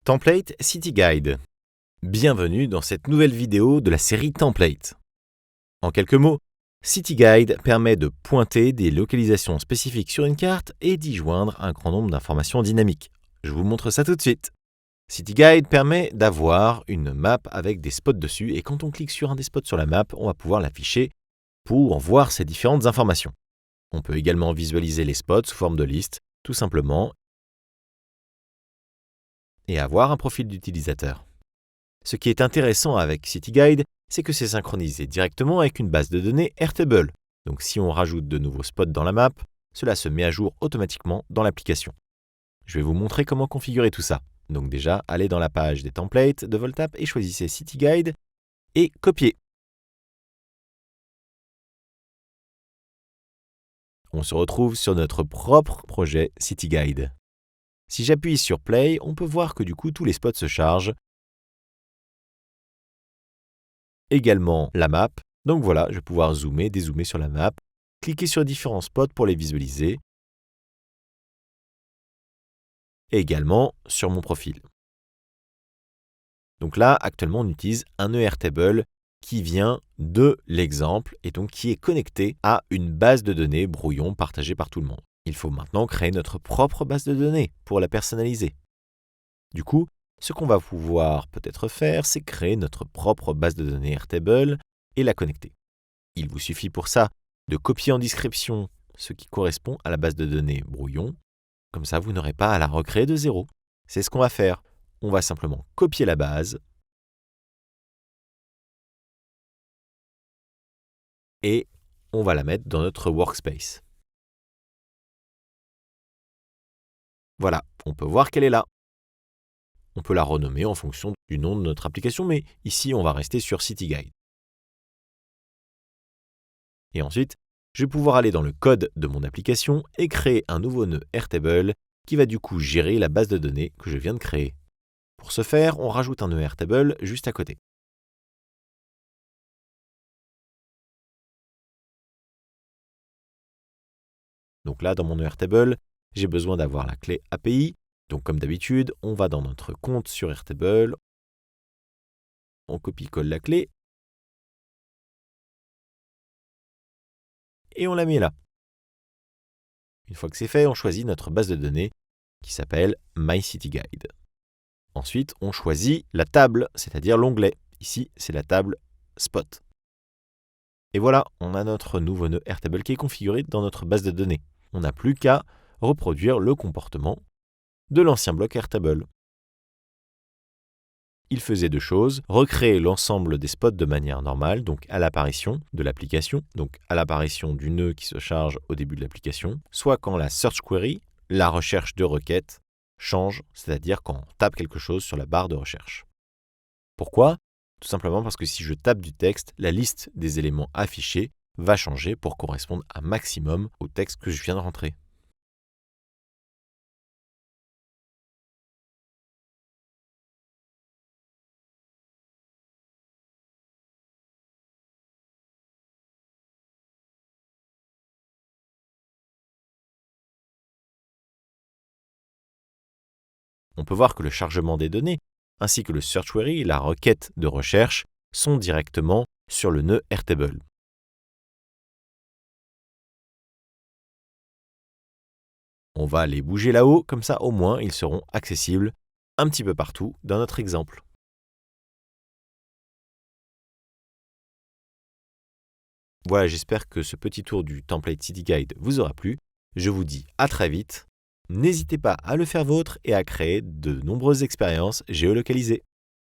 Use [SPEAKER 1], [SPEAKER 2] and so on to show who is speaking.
[SPEAKER 1] Template City Guide. Bienvenue dans cette nouvelle vidéo de la série Template. En quelques mots, City Guide permet de pointer des localisations spécifiques sur une carte et d'y joindre un grand nombre d'informations dynamiques. Je vous montre ça tout de suite. City Guide permet d'avoir une map avec des spots dessus et quand on clique sur un des spots sur la map, on va pouvoir l'afficher pour en voir ces différentes informations. On peut également visualiser les spots sous forme de liste, tout simplement, et avoir un profil d'utilisateur. Ce qui est intéressant avec City Guide, c'est que c'est synchronisé directement avec une base de données Airtable. Donc si on rajoute de nouveaux spots dans la map, cela se met à jour automatiquement dans l'application. Je vais vous montrer comment configurer tout ça. Donc déjà, allez dans la page des templates de Voltap et choisissez City Guide et copier. On se retrouve sur notre propre projet City Guide. Si j'appuie sur Play, on peut voir que du coup tous les spots se chargent. Également la map. Donc voilà, je vais pouvoir zoomer, dézoomer sur la map, cliquer sur différents spots pour les visualiser. Et également sur mon profil. Donc là, actuellement, on utilise un Airtable qui vient de l'exemple et donc qui est connecté à une base de données brouillon partagée par tout le monde. Il faut maintenant créer notre propre base de données pour la personnaliser. Du coup, ce qu'on va pouvoir peut-être faire, c'est créer notre propre base de données Airtable et la connecter. Il vous suffit pour ça de copier en description ce qui correspond à la base de données brouillon. Comme ça, vous n'aurez pas à la recréer de zéro. C'est ce qu'on va faire. On va simplement copier la base et on va la mettre dans notre workspace. Voilà, on peut voir qu'elle est là. On peut la renommer en fonction du nom de notre application, mais ici, on va rester sur City Guide. Et ensuite, je vais pouvoir aller dans le code de mon application et créer un nouveau nœud Airtable qui va du coup gérer la base de données que je viens de créer. Pour ce faire, on rajoute un nœud Airtable juste à côté. Donc là, dans mon nœud Airtable, j'ai besoin d'avoir la clé API. Donc comme d'habitude, on va dans notre compte sur Airtable, on copie-colle la clé et on la met là. Une fois que c'est fait, on choisit notre base de données qui s'appelle MyCityGuide. Ensuite, on choisit la table, c'est-à-dire l'onglet. Ici, c'est la table Spot. Et voilà, on a notre nouveau nœud Airtable qui est configuré dans notre base de données. On n'a plus qu'à reproduire le comportement de l'ancien bloc Airtable. Il faisait deux choses, recréer l'ensemble des spots de manière normale, donc à l'apparition de l'application, donc à l'apparition du nœud qui se charge au début de l'application, soit quand la search query, la recherche de requête, change, c'est-à-dire quand on tape quelque chose sur la barre de recherche. Pourquoi ? Tout simplement parce que si je tape du texte, la liste des éléments affichés va changer pour correspondre un maximum au texte que je viens de rentrer. On peut voir que le chargement des données, ainsi que le search query, la requête de recherche, sont directement sur le nœud Airtable. On va les bouger là-haut, comme ça au moins ils seront accessibles un petit peu partout dans notre exemple. Voilà, j'espère que ce petit tour du Template City Guide vous aura plu. Je vous dis à très vite. N'hésitez pas à le faire vôtre et à créer de nombreuses expériences géolocalisées.